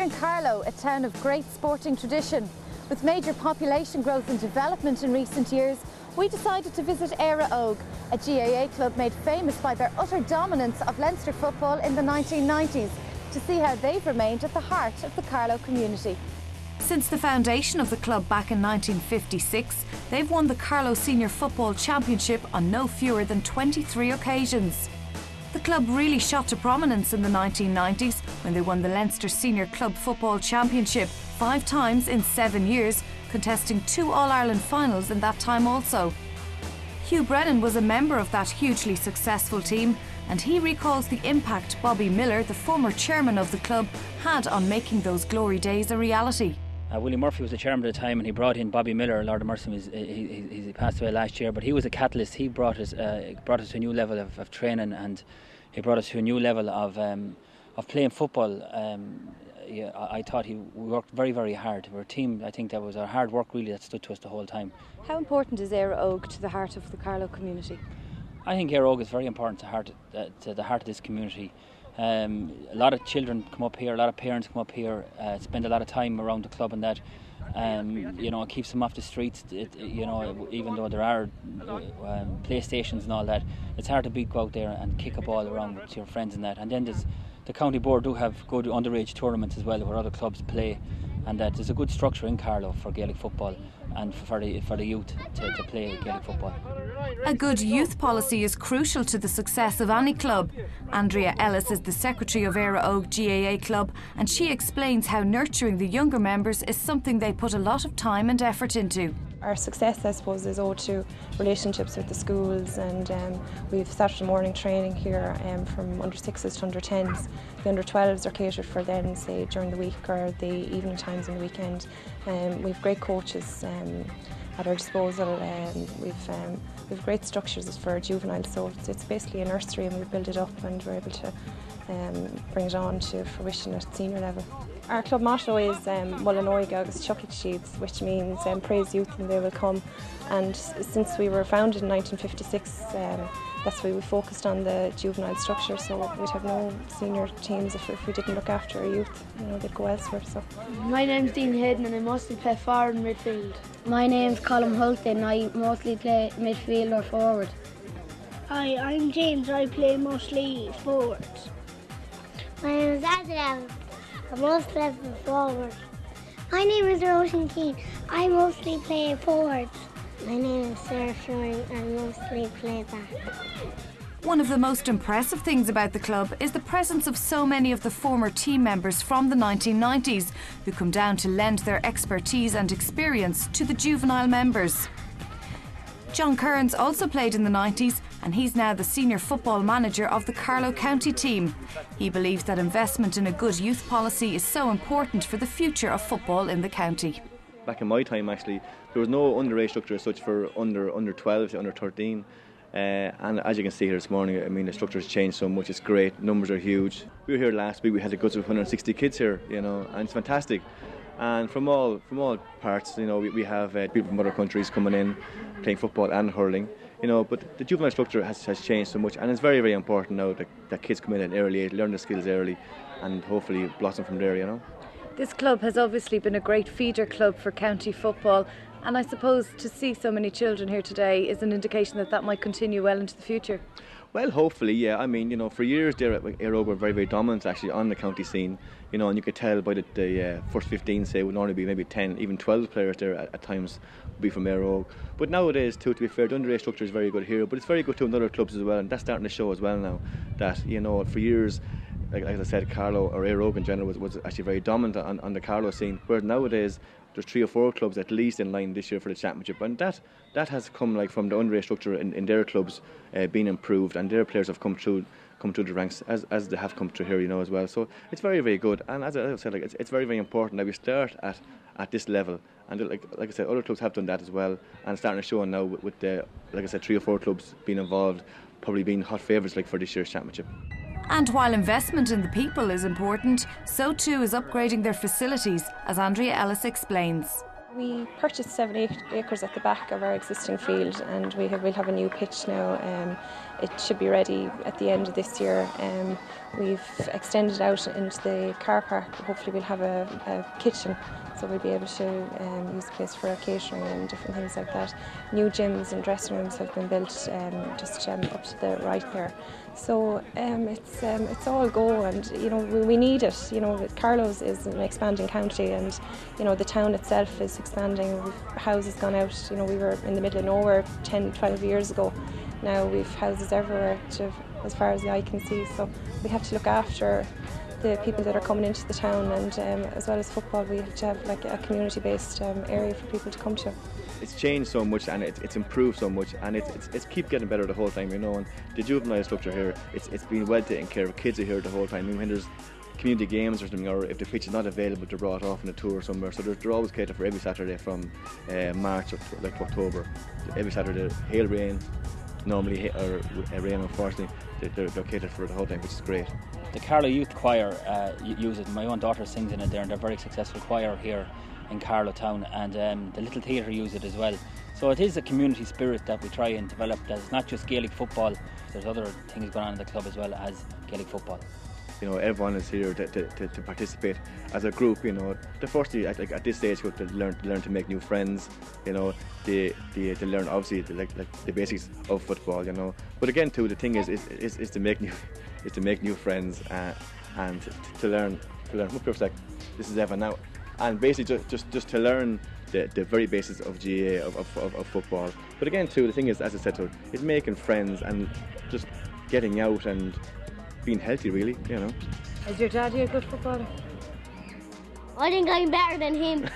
in Carlow, a town of great sporting tradition. With major population growth and development in recent years, we decided to visit Éire Óg, a GAA club made famous by their utter dominance of Leinster football in the 1990s, to see how they've remained at the heart of the Carlow community. Since the foundation of the club back in 1956, they've won the Carlow Senior Football Championship on no fewer than 23 occasions. The club really shot to prominence in the 1990s when they won the Leinster Senior Club Football Championship 5 times in 7 years, contesting 2 All-Ireland finals in that time also. Hugh Brennan was a member of that hugely successful team, and he recalls the impact Bobby Miller, the former chairman of the club, had on making those glory days a reality. Willie Murphy was the chairman at the time, and he brought in Bobby Miller. Lord of mercy, he passed away last year, but he was a catalyst. He brought us to a new level of training, and he brought us to a new level of playing football. I thought we worked very, very hard. We're a team. I think that was our hard work really that stood to us the whole time. How important is Éire Óg to the heart of the Carlow community? I think Éire Óg is very important to the heart of this community. A lot of children come up here, a lot of parents come up here, spend a lot of time around the club, and that it keeps them off the streets. Even though there are playstations and all that, it's hard to go out there and kick a ball around with your friends and that. And then the county board do have good underage tournaments as well, where other clubs play, and that there's a good structure in Carlow for Gaelic football and for the youth to play Gaelic football. A good youth policy is crucial to the success of any club. Andrea Ellis is the secretary of Éire Óg GAA Club, and she explains how nurturing the younger members is something they put a lot of time and effort into. Our success, I suppose, is owed to relationships with the schools, and we've Saturday morning training here from under 6s to under 10s. The under 12s are catered for then, say, during the week or the evening times and the weekend. We've great coaches at our disposal. We've great structures for juveniles, so it's basically a nursery, and we build it up and we're able to bring it on to fruition at senior level. Our club motto is Mullinoig agus Chocolate Sheets, which means praise youth and they will come. And since we were founded in 1956, that's why we focused on the juvenile structure, so we'd have no senior teams if we didn't look after our youth. They'd go elsewhere. So. My name's Dean Hayden and I mostly play forward and midfield. My name's Colin Holt and I mostly play midfield or forward. Hi, I'm James. I play mostly forward. My name is Adrian. I mostly play forward. My name is Roisin Keane. I mostly play forward. My name is Sarah Florin. I mostly play back. One of the most impressive things about the club is the presence of so many of the former team members from the 1990s who come down to lend their expertise and experience to the juvenile members. John Kearns also played in the 90s, and he's now the senior football manager of the Carlow County team. He believes that investment in a good youth policy is so important for the future of football in the county. Back in my time, actually, there was no underage structure as such for under 12 to under 13. And as you can see here this morning, I mean, the structure has changed so much. It's great. Numbers are huge. We were here last week. We had a good 160 kids here, and it's fantastic. And from all parts, we have people from other countries coming in, playing football and hurling. But the juvenile structure has changed so much, and it's very, very important now that kids come in at an early age, learn the skills early, and hopefully blossom from there. This club has obviously been a great feeder club for county football, and I suppose to see so many children here today is an indication that might continue well into the future. Well, hopefully, yeah. I mean, for years there at Éire Óg were very, very dominant actually on the county scene, and you could tell by the first 15, say, would only be maybe 10, even 12 players there at times would be from Éire Óg. But nowadays, too, to be fair, the underage structure is very good here, but it's very good too in other clubs as well, and that's starting to show as well now that, for years, like I said, Carlow or Éire Óg in general was actually very dominant on the Carlow scene, whereas nowadays there's 3 or 4 clubs at least in line this year for the championship, and that has come from the underage structure in their clubs being improved, and their players have come through the ranks as they have come through here, as well. So it's very, very good, and as I said, it's very, very important that we start at this level, and like I said, other clubs have done that as well, and it's starting to show now with the, like I said, 3 or 4 clubs being involved, probably being hot favourites for this year's championship. And while investment in the people is important, so too is upgrading their facilities, as Andrea Ellis explains. We purchased 7-8 acres at the back of our existing field, and we'll have a new pitch now it should be ready at the end of this year. We've extended out into the car park. Hopefully we'll have a kitchen, so we'll be able to use the place for catering and different things like that. New gyms and dressing rooms have been built just up to the right there. So it's all go, and we need it. Carlow's is an expanding county, and the town itself is expanding. We've houses gone out. We were in the middle of nowhere 10, 12 years ago. Now we've houses everywhere, as far as the eye can see. So we have to look after the people that are coming into the town, and as well as football, we have to have like a community-based area for people to come to. It's changed so much, and it's improved so much, and it's keep getting better the whole time, And the juvenile structure here, it's been well taken care of. Kids are here the whole time. When there's community games or something, or if the pitch is not available, they're brought off on a tour somewhere. So they're always catered for every Saturday from March up to October. Every Saturday, hail, rain, normally or rain, unfortunately, they're catered for the whole time, which is great. The Carlow Youth Choir use it. My own daughter sings in it there, and they're a very successful choir here in Carlow Town, and the Little Theatre use it as well. So it is a community spirit that we try and develop. There's not just Gaelic football, there's other things going on in the club as well as Gaelic football. Everyone is here to participate as a group. The firstly at this stage to learn to make new friends. They learn obviously the basics of football. But again too, the thing is to make new friends and to learn. Whoop your sec. This is Evan now, and basically just to learn the very basics of GAA of football. But again too, the thing is, as I said, is making friends and just getting out and being healthy, really. Is your daddy a good footballer? I think I'm better than him.